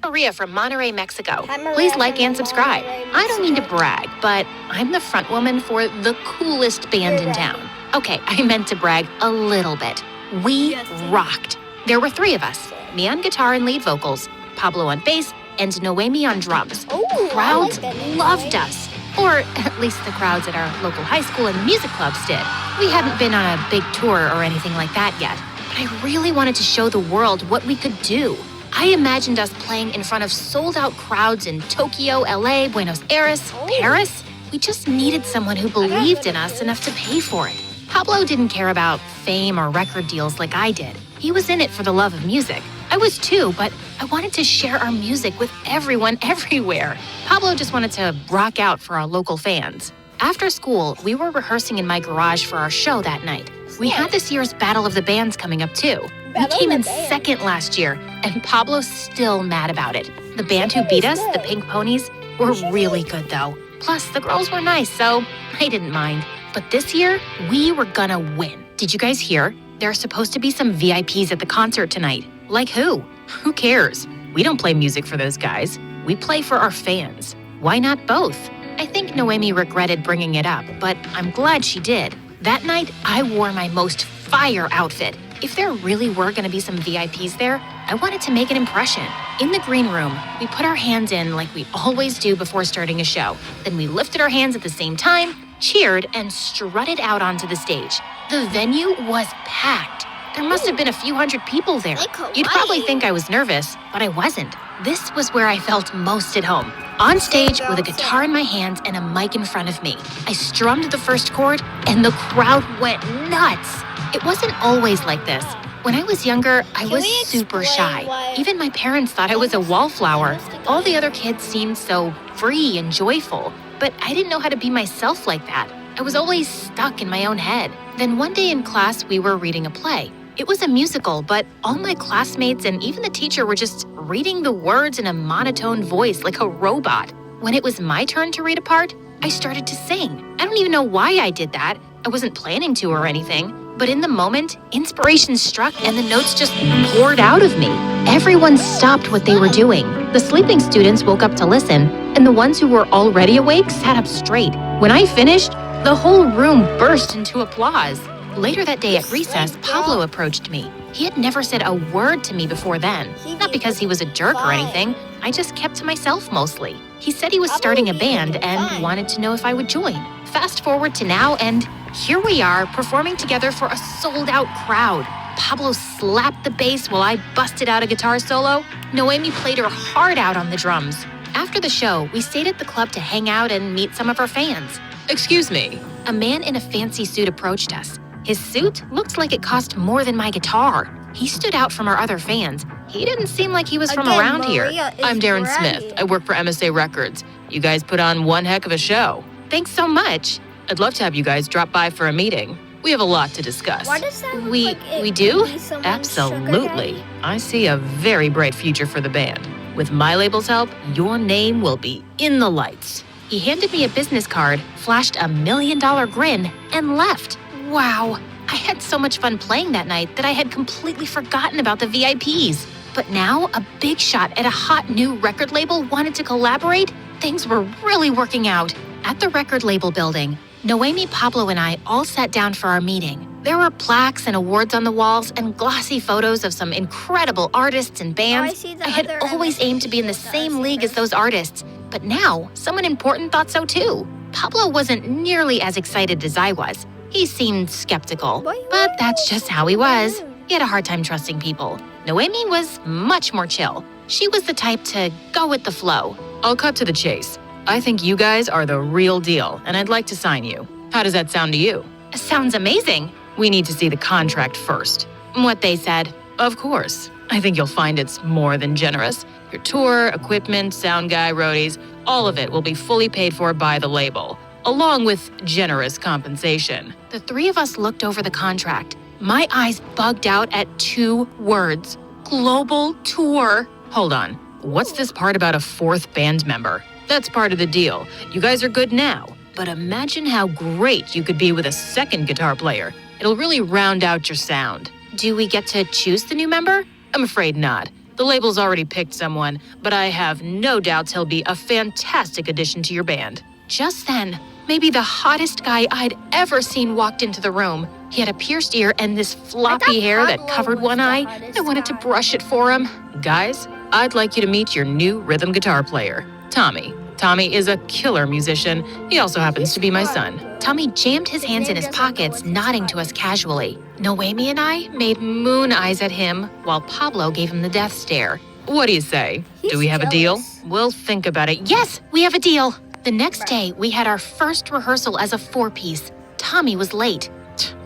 Maria from Monterrey, Mexico. Hi, Maria Please like from and subscribe. Monterrey, I don't mean to Mexico. brag, but I'm the front woman for the coolest band in town. Okay, I meant to brag a little bit. We rocked. There were 3 of us, me on guitar and lead vocals, Pablo on bass, and Noemi on drums. Ooh, Crowds I like that, loved Noemi. us. Or at least the crowds at our local high school and music clubs did. We hadn't been on a big tour or anything like that yet, but I really wanted to show the world what we could do. I imagined us playing in front of sold-out crowds in Tokyo, LA, Buenos Aires, Paris. We just needed someone who believed in us enough to pay for it. Pablo didn't care about fame or record deals like I did. He was in it for the love of music. I was too, but I wanted to share our music with everyone everywhere. Pablo just wanted to rock out for our local fans. After school, we were rehearsing in my garage for our show that night. We had this year's Battle of the Bands coming up too. We came in second last year, and Pablo's still mad about it. The band who beat us, the Pink Ponies, were really good though. Plus, the girls were nice, so I didn't mind. But this year, we were gonna win. Did you guys hear? There are supposed to be some VIPs at the concert tonight. Like who? Who cares? We don't play music for those guys. We play for our fans. Why not both? I think Noemi regretted bringing it up, but I'm glad she did. That night, I wore my most fire outfit. If there really were going to be some VIPs there, I wanted to make an impression. In the green room, we put our hands in like we always do before starting a show. Then we lifted our hands at the same time, cheered, and strutted out onto the stage. The venue was packed. There must have been a few hundred people there. You'd probably think I was nervous, but I wasn't. This was where I felt most at home. On stage with a guitar in my hands and a mic in front of me. I strummed the first chord and the crowd went nuts. It wasn't always like this. When I was younger, I was super shy. Even my parents thought I was a wallflower. All the other kids seemed so free and joyful, but I didn't know how to be myself like that. I was always stuck in my own head. Then one day in class, we were reading a play. It was a musical, but all my classmates and even the teacher were just reading the words in a monotone voice like a robot. When it was my turn to read a part, I started to sing. I don't even know why I did that. I wasn't planning to or anything. But in the moment, inspiration struck and the notes just poured out of me. Everyone stopped what they were doing. The sleeping students woke up to listen, and the ones who were already awake sat up straight. When I finished, the whole room burst into applause. Later that day at recess, Pablo approached me. He had never said a word to me before then. Not because he was a jerk or anything. I just kept to myself mostly. He said he was starting a band and wanted to know if I would join. Fast forward to now, and here we are performing together for a sold-out crowd. Pablo slapped the bass while I busted out a guitar solo. Noemi played her heart out on the drums. After the show, we stayed at the club to hang out and meet some of our fans. Excuse me. A man in a fancy suit approached us. His suit looked like it cost more than my guitar. He stood out from our other fans. He didn't seem like he was from around here. I'm Darren Smith. I work for MSA Records. You guys put on one heck of a show. Thanks so much. I'd love to have you guys drop by for a meeting. We have a lot to discuss. Why does that look We- like it we do? could be someone's Absolutely. sugar daddy? I see a very bright future for the band. With my label's help, your name will be in the lights. He handed me a business card, flashed a $1 million grin, and left. Wow, I had so much fun playing that night that I had completely forgotten about the VIPs. But now, a big shot at a hot new record label wanted to collaborate? Things were really working out. At the record label building, Noemi, Pablo, and I all sat down for our meeting. There were plaques and awards on the walls and glossy photos of some incredible artists and bands. see the I had other always aimed to be in the same league as those artists, but now someone important thought so too. Pablo wasn't nearly as excited as I was. He seemed skeptical, but that's just how he was. He had a hard time trusting people. Noemi was much more chill. She was the type to go with the flow. I'll cut to the chase. I think you guys are the real deal, and I'd like to sign you. How does that sound to you? Sounds amazing. We need to see the contract first. What they said. Of course. I think you'll find it's more than generous. Your tour, equipment, sound guy, roadies, all of it will be fully paid for by the label, along with generous compensation. The 3 of us looked over the contract. My eyes bugged out at 2 words. Global tour. Hold on. What's this part about a 4th band member? That's part of the deal. You guys are good now, but imagine how great you could be with a 2nd guitar player. It'll really round out your sound. Do we get to choose the new member? I'm afraid not. The label's already picked someone, but I have no doubts he'll be a fantastic addition to your band. Just then, maybe the hottest guy I'd ever seen walked into the room. He had a pierced ear and this floppy hair that covered one eye. I wanted to brush it for him. Guys, I'd like you to meet your new rhythm guitar player, Tommy. Tommy is a killer musician. He also happens to be my son. Tommy jammed his hands in his pockets, nodding to us casually. Noemi and I made moon eyes at him, while Pablo gave him the death stare. What do you say? Do we have a deal? We'll think about it. Yes, we have a deal. The next day, we had our first rehearsal as a four-piece. Tommy was late.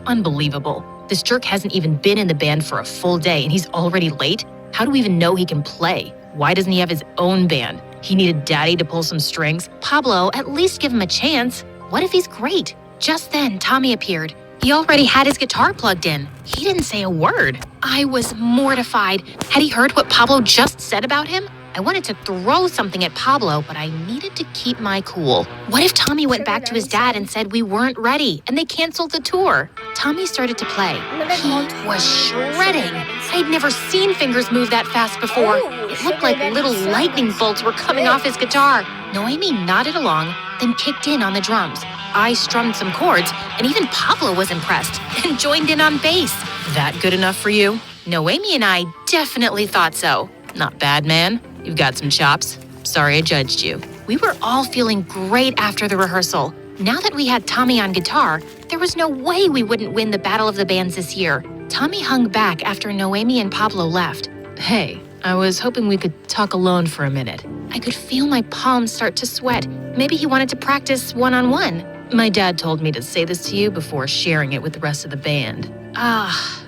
Unbelievable. This jerk hasn't even been in the band for a full day and he's already late? How do we even know he can play? Why doesn't he have his own band? He needed Daddy to pull some strings. Pablo, at least give him a chance. What if he's great? Just then, Tommy appeared. He already had his guitar plugged in. He didn't say a word. I was mortified. Had he heard what Pablo just said about him? I wanted to throw something at Pablo, but I needed to keep my cool. What if Tommy went back to his dad and said we weren't ready and they canceled the tour? Tommy started to play. He was shredding. I'd never seen fingers move that fast before. It looked like little lightning bolts were coming off his guitar. Noemi nodded along, then kicked in on the drums. I strummed some chords, and even Pablo was impressed and joined in on bass. That good enough for you? Noemi and I definitely thought so. Not bad, man. You've got some chops. Sorry I judged you. We were all feeling great after the rehearsal. Now that we had Tommy on guitar, there was no way we wouldn't win the Battle of the Bands this year. Tommy hung back after Noemi and Pablo left. Hey, I was hoping we could talk alone for a minute. I could feel my palms start to sweat. Maybe he wanted to practice one-on-one. My dad told me to say this to you before sharing it with the rest of the band.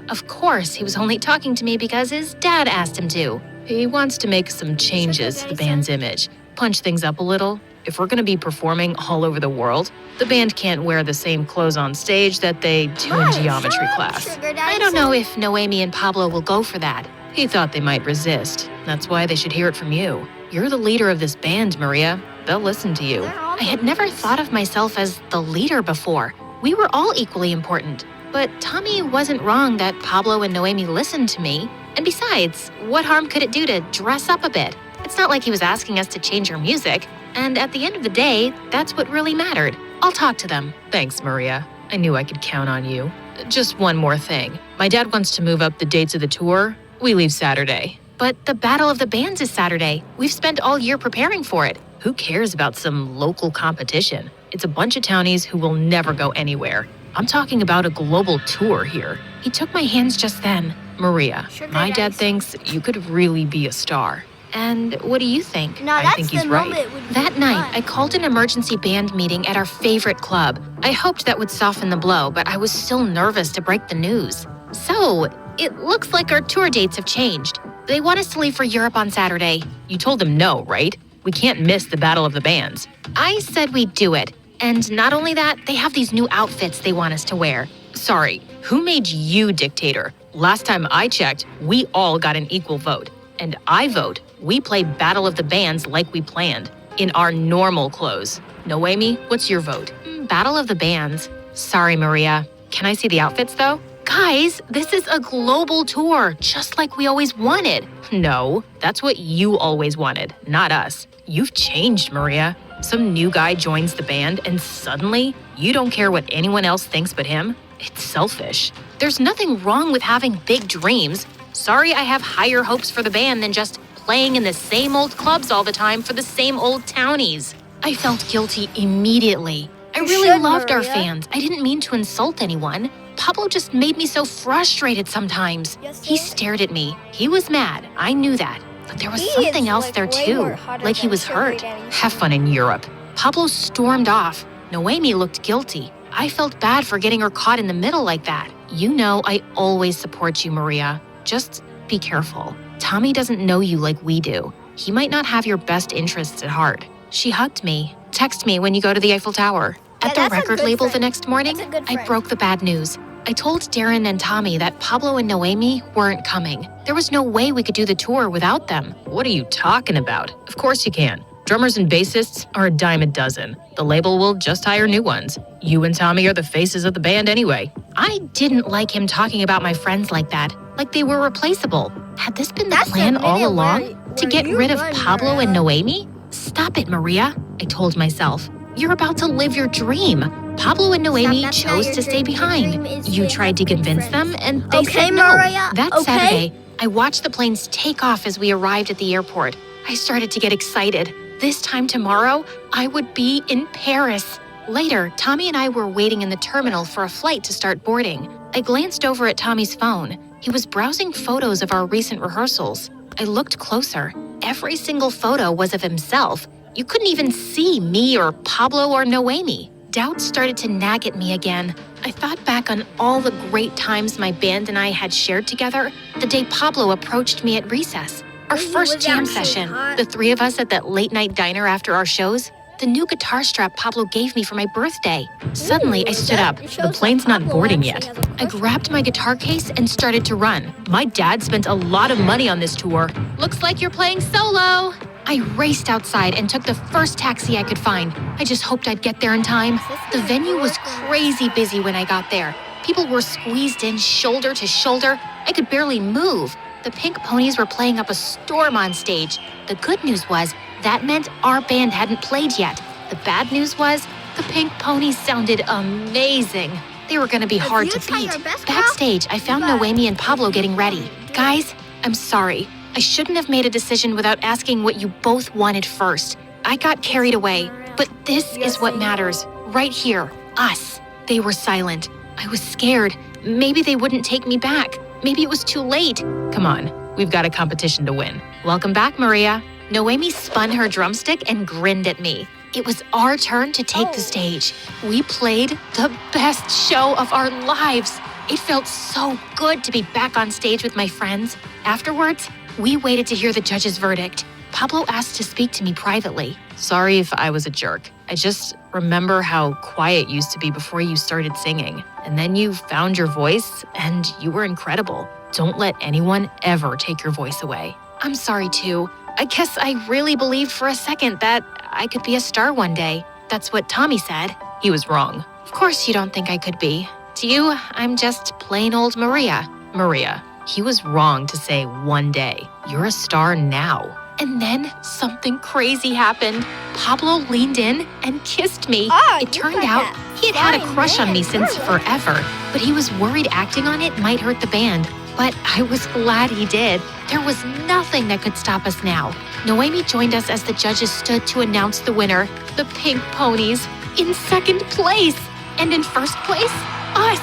Of course, he was only talking to me because his dad asked him to. He wants to make some changes to the band's image, punch things up a little. If we're going to be performing all over the world, the band can't wear the same clothes on stage that they do in geometry class. I don't know if Noemi and Pablo will go for that. He thought they might resist. That's why they should hear it from you. You're the leader of this band, Maria. They'll listen to you. I had never thought of myself as the leader before. We were all equally important. But Tommy wasn't wrong that Pablo and Noemi listened to me. And besides, what harm could it do to dress up a bit? It's not like he was asking us to change our music. And at the end of the day, that's what really mattered. I'll talk to them. Thanks, Maria. I knew I could count on you. Just one more thing. My dad wants to move up the dates of the tour. We leave Saturday. But the Battle of the Bands is Saturday. We've spent all year preparing for it. Who cares about some local competition? It's a bunch of townies who will never go anywhere. I'm talking about a global tour here. He took my hands just then. Maria, my dad thinks you could really be a star. And what do you think? I think he's right. That night, I called an emergency band meeting at our favorite club. I hoped that would soften the blow, but I was still nervous to break the news. So, it looks like our tour dates have changed. They want us to leave for Europe on Saturday. You told them no, right? We can't miss the Battle of the Bands. I said we'd do it. And not only that, they have these new outfits they want us to wear. Sorry, who made you dictator? Last time I checked, we all got an equal vote. And I vote we play Battle of the Bands like we planned, in our normal clothes. Noemi, what's your vote? Battle of the Bands. Sorry, Maria. Can I see the outfits, though? Guys, this is a global tour, just like we always wanted. No, that's what you always wanted, not us. You've changed, Maria. Some new guy joins the band and suddenly you don't care what anyone else thinks but him? It's selfish. There's nothing wrong with having big dreams. Sorry I have higher hopes for the band than just playing in the same old clubs all the time for the same old townies. I felt guilty immediately. I really loved our fans. I didn't mean to insult anyone. Pablo just made me so frustrated sometimes. He stared at me. He was mad. I knew that. But there was something else there too, like he was hurt. Have fun in Europe. Pablo stormed off. Noemi looked guilty. I felt bad for getting her caught in the middle like that. You know I always support you, Maria. Just be careful. Tommy doesn't know you like we do. He might not have your best interests at heart. She hugged me. Text me when you go to the Eiffel Tower. At the record label the next morning, I broke the bad news. I told Darren and Tommy that Pablo and Noemi weren't coming. There was no way we could do the tour without them. What are you talking about? Of course you can. Drummers and bassists are a dime a dozen. The label will just hire new ones. You and Tommy are the faces of the band anyway. I didn't like him talking about my friends like that, like they were replaceable. Had this been the That's the plan all minute along? where To get you rid of run, Pablo Maria. and Noemi? Stop it, Maria, I told myself. You're about to live your dream. Pablo and Noemi Stop, that's not chose your to stay dream. Your behind. dream is You to tried to have good convince friends. them, and they Okay, said no. Maria, That okay? Saturday, I watched the planes take off as we arrived at the airport. I started to get excited. This time tomorrow, I would be in Paris. Later, Tommy and I were waiting in the terminal for a flight to start boarding. I glanced over at Tommy's phone. He was browsing photos of our recent rehearsals. I looked closer. Every single photo was of himself. You couldn't even see me or Pablo or Noemi. Doubts started to nag at me again. I thought back on all the great times my band and I had shared together the day Pablo approached me at recess. Our He first was jam actually session, hot. the three of us at that late night diner after our shows, the new guitar strap Pablo gave me for my birthday. Suddenly, I stood up. The plane's not boarding yet. I grabbed my guitar case and started to run. My dad spent a lot of money on this tour. Looks like you're playing solo. I raced outside and took the first taxi I could find. I just hoped I'd get there in time. The venue was crazy busy when I got there. People were squeezed in shoulder to shoulder. I could barely move. The Pink Ponies were playing up a storm on stage. The good news was that meant our band hadn't played yet. The bad news was the Pink Ponies sounded amazing. They were going to be hard you to try beat. your best, girl, Backstage, I found you got Noemi and Pablo getting ready. Guys, I'm sorry. I shouldn't have made a decision without asking what you both wanted first. I got carried away, but this is what matters. Right here, us. They were silent. I was scared. Maybe they wouldn't take me back. Maybe it was too late. Come on, we've got a competition to win. Welcome back, Maria. Noemi spun her drumstick and grinned at me. It was our turn to take the stage. We played the best show of our lives. It felt so good to be back on stage with my friends. Afterwards, we waited to hear the judge's verdict. Pablo asked to speak to me privately. Sorry if I was a jerk. I just remember how quiet you used to be before you started singing. And then you found your voice, and you were incredible. Don't let anyone ever take your voice away. I'm sorry too. I guess I really believed for a second that I could be a star one day. That's what Tommy said. He was wrong. Of course you don't think I could be. To you, I'm just plain old Maria. Maria, he was wrong to say one day. You're a star now. And then something crazy happened. Pablo leaned in and kissed me. Oh, It you turned got out that he had had a fine crush on man. me since You're forever, but he was worried acting on it might hurt the band. But I was glad he did. There was nothing that could stop us now. Noemi joined us as the judges stood to announce the winner, the Pink Ponies, in second place. And in first place, us.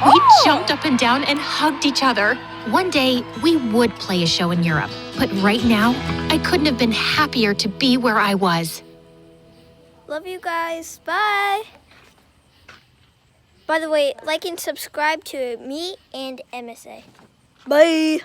We jumped up and down and hugged each other. One day, we would play a show in Europe. But right now, I couldn't have been happier to be where I was. Love you guys. Bye. By the way, like and subscribe to me and MSA. Bye.